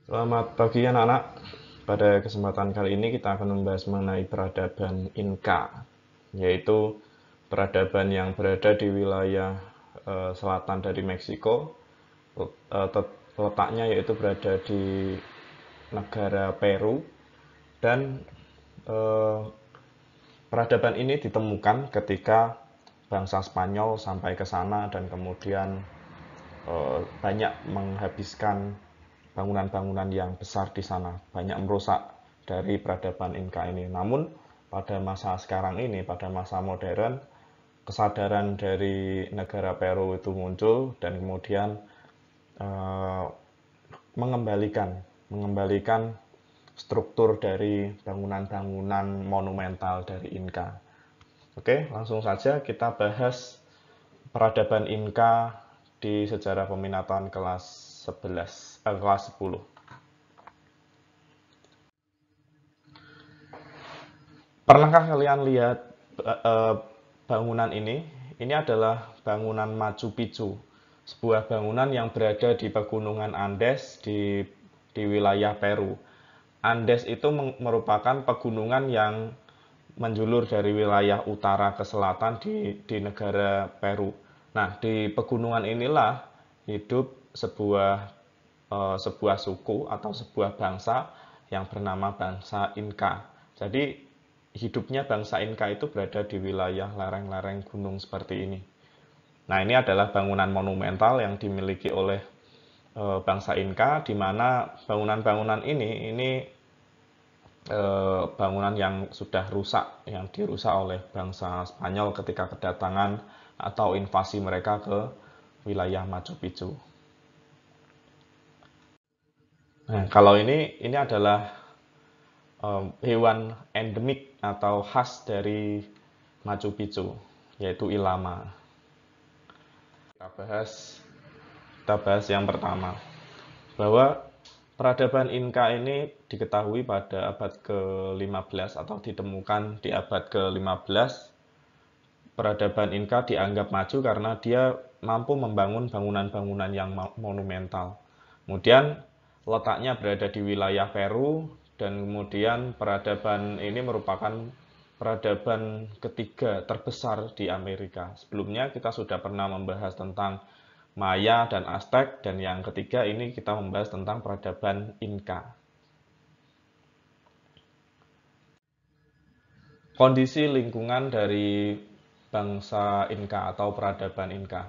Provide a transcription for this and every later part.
Selamat pagi anak-anak. Pada kesempatan kali ini kita akan membahas mengenai peradaban Inka, yaitu peradaban yang berada di wilayah selatan dari Meksiko. Letaknya yaitu berada di negara Peru dan eh, peradaban ini ditemukan ketika bangsa Spanyol sampai ke sana dan kemudian banyak menghabiskan bangunan-bangunan yang besar di sana, banyak merusak dari peradaban Inka ini. Namun pada masa sekarang ini, pada masa modern, kesadaran dari negara Peru itu muncul dan kemudian eh, mengembalikan struktur dari bangunan-bangunan monumental dari Inka. Oke, langsung saja kita bahas peradaban Inka di sejarah peminatan kelas 11, kelas 10. Pernahkah kalian lihat bangunan ini? Ini adalah bangunan Machu Picchu, sebuah bangunan yang berada di pegunungan Andes di wilayah Peru. Andes itu merupakan pegunungan yang menjulur dari wilayah utara ke selatan di negara Peru. Nah, di pegunungan inilah hidup sebuah suku atau sebuah bangsa yang bernama bangsa Inka. Jadi, hidupnya bangsa Inka itu berada di wilayah lereng-lereng gunung seperti ini. Nah, ini adalah bangunan monumental yang dimiliki oleh bangsa Inka, di mana bangunan-bangunan ini bangunan yang sudah rusak, yang dirusak oleh bangsa Spanyol ketika kedatangan atau invasi mereka ke wilayah Machu Picchu. Nah, kalau ini adalah hewan endemik atau khas dari Machu Picchu, yaitu ilama. Kita bahas, kita bahas yang pertama, bahwa peradaban Inka ini diketahui pada abad ke-15 atau ditemukan di abad ke-15. Peradaban Inka dianggap maju karena dia mampu membangun bangunan-bangunan yang monumental. Kemudian letaknya berada di wilayah Peru dan kemudian peradaban ini merupakan peradaban ketiga terbesar di Amerika. Sebelumnya kita sudah pernah membahas tentang Maya dan Aztec dan yang ketiga ini kita membahas tentang peradaban Inka. Kondisi lingkungan dari bangsa Inka atau peradaban Inka.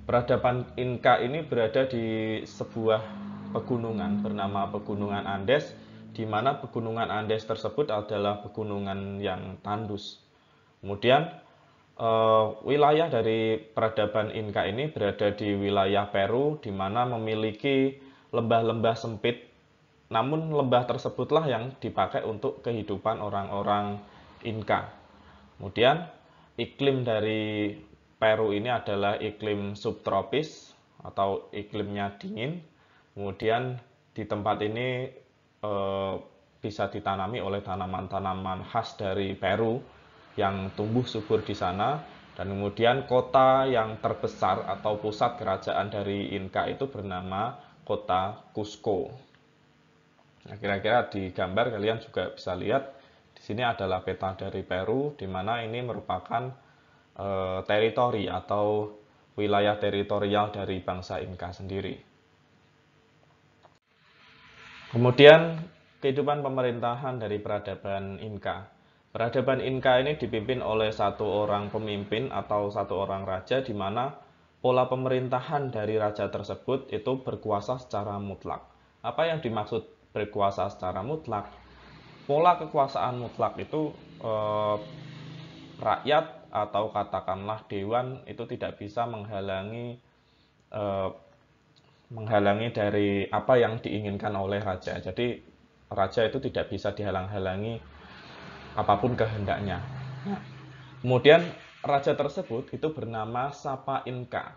Peradaban Inka ini berada di sebuah pegunungan bernama Pegunungan Andes, di mana Pegunungan Andes tersebut adalah pegunungan yang tandus. Kemudian wilayah dari peradaban Inka ini berada di wilayah Peru, di mana memiliki lembah-lembah sempit. Namun lembah tersebutlah yang dipakai untuk kehidupan orang-orang Inka. Kemudian iklim dari Peru ini adalah iklim subtropis atau iklimnya dingin. Kemudian di tempat ini bisa ditanami oleh tanaman-tanaman khas dari Peru yang tumbuh subur di sana. Dan kemudian kota yang terbesar atau pusat kerajaan dari Inka itu bernama kota Cusco. Nah, kira-kira di gambar kalian juga bisa lihat di sini adalah peta dari Peru, di mana ini merupakan teritori atau wilayah teritorial dari bangsa Inka sendiri. Kemudian kehidupan pemerintahan dari peradaban Inka. Peradaban Inka ini dipimpin oleh satu orang pemimpin atau satu orang raja, di mana pola pemerintahan dari raja tersebut itu berkuasa secara mutlak. Apa yang dimaksud berkuasa secara mutlak? Pola kekuasaan mutlak itu rakyat atau katakanlah dewan itu tidak bisa eh, menghalangi dari apa yang diinginkan oleh raja. Jadi raja itu tidak bisa dihalang-halangi apapun kehendaknya. Nah, kemudian raja tersebut itu bernama Sapa Inka.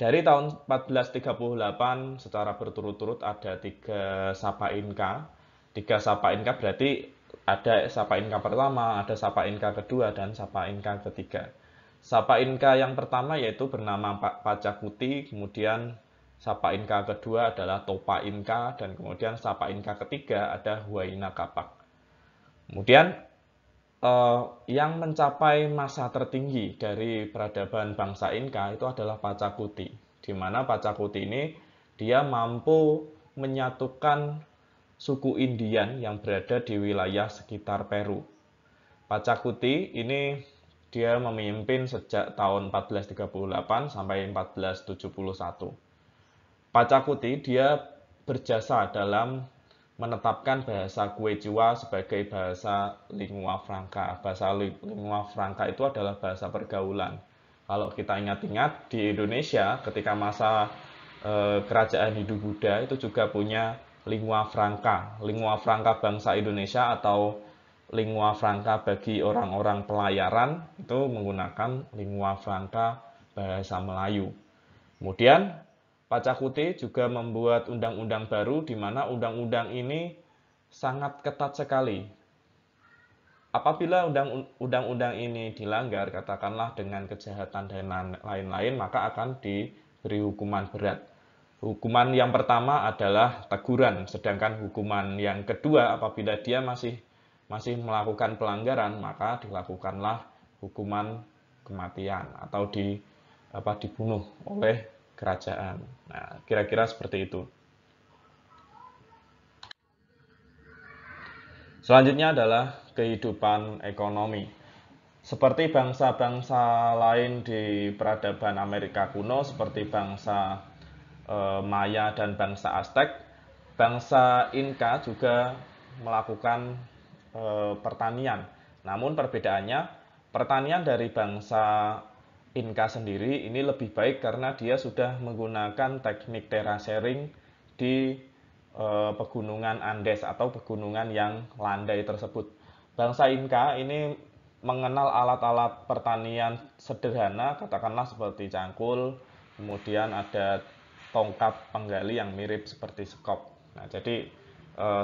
Dari tahun 1438 secara berturut-turut ada tiga Sapa Inka. Tiga Sapa Inka berarti ada Sapa Inka pertama, ada Sapa Inka kedua, dan Sapa Inka ketiga. Sapa Inka yang pertama yaitu bernama Pacakuti, kemudian Sapa Inka kedua adalah Topa Inka, dan kemudian Sapa Inka ketiga ada Huayna Capac. Kemudian yang mencapai masa tertinggi dari peradaban bangsa Inka itu adalah Pachacuti, di mana Pachacuti ini dia mampu menyatukan suku Indian yang berada di wilayah sekitar Peru. Pachacuti ini dia memimpin sejak tahun 1438 sampai 1471. Pachacuti dia berjasa dalam menetapkan bahasa Quechua sebagai bahasa lingua franca. Bahasa lingua franca itu adalah bahasa pergaulan. Kalau kita ingat-ingat, di Indonesia ketika masa kerajaan Hindu-Buddha itu juga punya lingua franca. Lingua franca bangsa Indonesia atau lingua franca bagi orang-orang pelayaran itu menggunakan lingua franca bahasa Melayu. Kemudian Pachacuti juga membuat undang-undang baru di mana undang-undang ini sangat ketat sekali. Apabila undang-undang ini dilanggar, katakanlah dengan kejahatan dan lain-lain, maka akan diberi hukuman berat. Hukuman yang pertama adalah teguran, sedangkan hukuman yang kedua apabila dia masih melakukan pelanggaran, maka dilakukanlah hukuman kematian atau dibunuh oleh kerajaan. Nah, kira-kira seperti itu. Selanjutnya adalah kehidupan ekonomi. Seperti bangsa-bangsa lain di peradaban Amerika kuno, seperti bangsa Maya dan bangsa Aztec, bangsa Inka juga melakukan pertanian. Namun perbedaannya, pertanian dari bangsa Inka sendiri ini lebih baik karena dia sudah menggunakan teknik terasering di pegunungan Andes atau pegunungan yang landai tersebut. Bangsa Inka ini mengenal alat-alat pertanian sederhana, katakanlah seperti cangkul, kemudian ada tongkat penggali yang mirip seperti sekop. Nah, jadi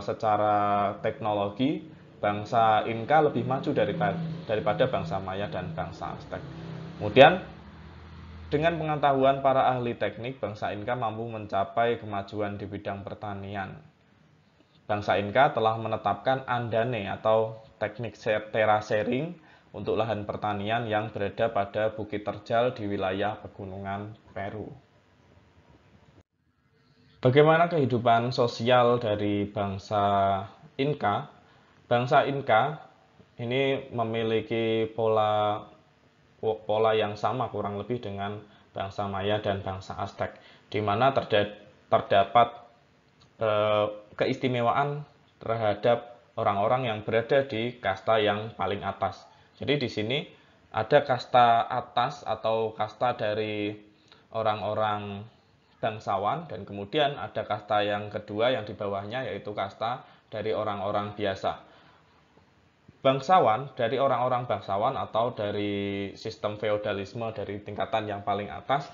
secara teknologi bangsa Inka lebih maju daripada bangsa Maya dan bangsa Aztec. Kemudian dengan pengetahuan para ahli teknik, bangsa Inka mampu mencapai kemajuan di bidang pertanian. Bangsa Inka telah menetapkan andane atau teknik terasering untuk lahan pertanian yang berada pada Bukit Terjal di wilayah pegunungan Peru. Bagaimana kehidupan sosial dari bangsa Inka? Bangsa Inka ini memiliki pola yang sama kurang lebih dengan bangsa Maya dan bangsa Aztec, di mana terdapat keistimewaan terhadap orang-orang yang berada di kasta yang paling atas. Jadi di sini ada kasta atas atau kasta dari orang-orang bangsawan, dan kemudian ada kasta yang kedua yang di bawahnya yaitu kasta dari orang-orang biasa. Bangsawan, dari orang-orang bangsawan atau dari sistem feodalisme dari tingkatan yang paling atas,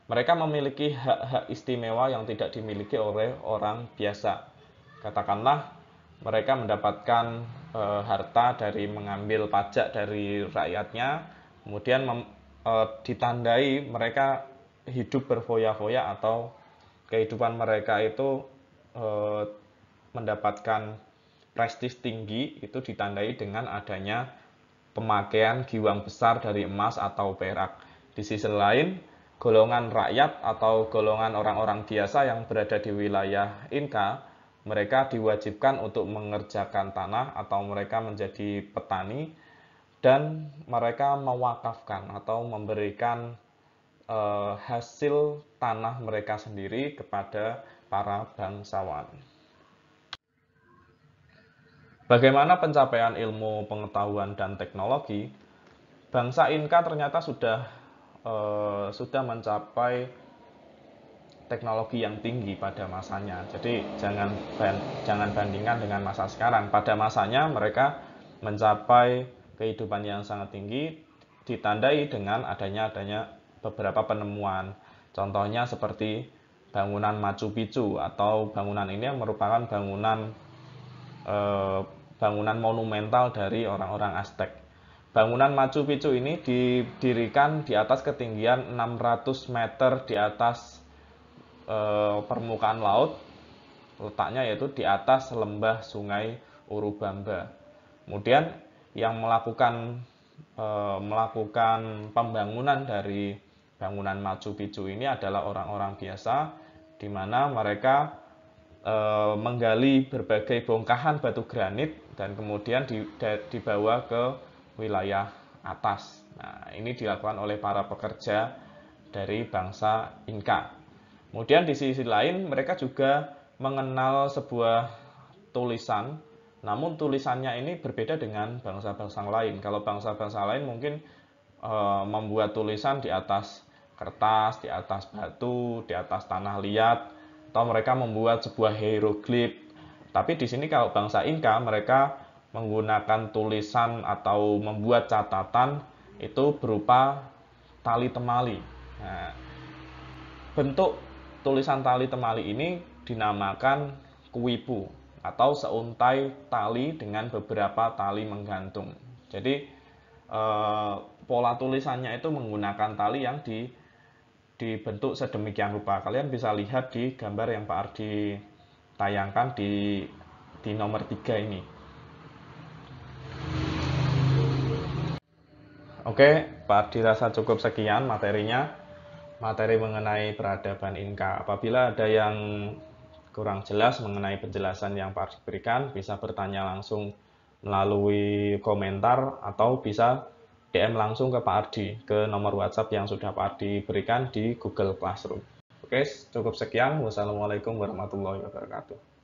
mereka memiliki hak-hak istimewa yang tidak dimiliki oleh orang biasa. Katakanlah mereka mendapatkan harta dari mengambil pajak dari rakyatnya, kemudian ditandai mereka hidup berfoya-foya atau kehidupan mereka itu mendapatkan prestis tinggi, itu ditandai dengan adanya pemakaian giwang besar dari emas atau perak. Di sisi lain, golongan rakyat atau golongan orang-orang biasa yang berada di wilayah Inka, mereka diwajibkan untuk mengerjakan tanah atau mereka menjadi petani, dan mereka mewakafkan atau memberikan hasil tanah mereka sendiri kepada para bangsawan. Bagaimana pencapaian ilmu pengetahuan dan teknologi? Bangsa Inka ternyata sudah mencapai teknologi yang tinggi pada masanya. Jadi jangan bandingkan dengan masa sekarang. Pada masanya mereka mencapai kehidupan yang sangat tinggi, ditandai dengan adanya beberapa penemuan. Contohnya seperti bangunan Machu Picchu, atau bangunan ini yang merupakan bangunan monumental dari orang-orang Aztec. Bangunan Machu Picchu ini didirikan di atas ketinggian 600 meter di atas permukaan laut, letaknya yaitu di atas lembah Sungai Urubamba. Kemudian yang melakukan pembangunan dari bangunan Machu Picchu ini adalah orang-orang biasa, di mana mereka menggali berbagai bongkahan batu granit dan kemudian dibawa ke wilayah atas. Nah, ini dilakukan oleh para pekerja dari bangsa Inka. Kemudian di sisi lain mereka juga mengenal sebuah tulisan, namun tulisannya ini berbeda dengan bangsa-bangsa lain. Kalau bangsa-bangsa lain mungkin membuat tulisan di atas kertas, di atas batu, di atas tanah liat, atau mereka membuat sebuah hieroglif. Tapi di sini kalau bangsa Inka, mereka menggunakan tulisan atau membuat catatan itu berupa tali temali. Nah, bentuk tulisan tali temali ini dinamakan kuipu atau seuntai tali dengan beberapa tali menggantung. Jadi pola tulisannya itu menggunakan tali yang dibentuk sedemikian rupa. Kalian bisa lihat di gambar yang Pak Ardi tayangkan di nomor 3 ini. Oke, Pak Ardi rasa cukup sekian materinya. Materi mengenai peradaban Inka. Apabila ada yang kurang jelas mengenai penjelasan yang Pak Ardi berikan, bisa bertanya langsung melalui komentar atau bisa DM langsung ke Pak Ardi ke nomor WhatsApp yang sudah Pak Ardi berikan di Google Classroom. Oke, cukup sekian. Wassalamualaikum warahmatullahi wabarakatuh.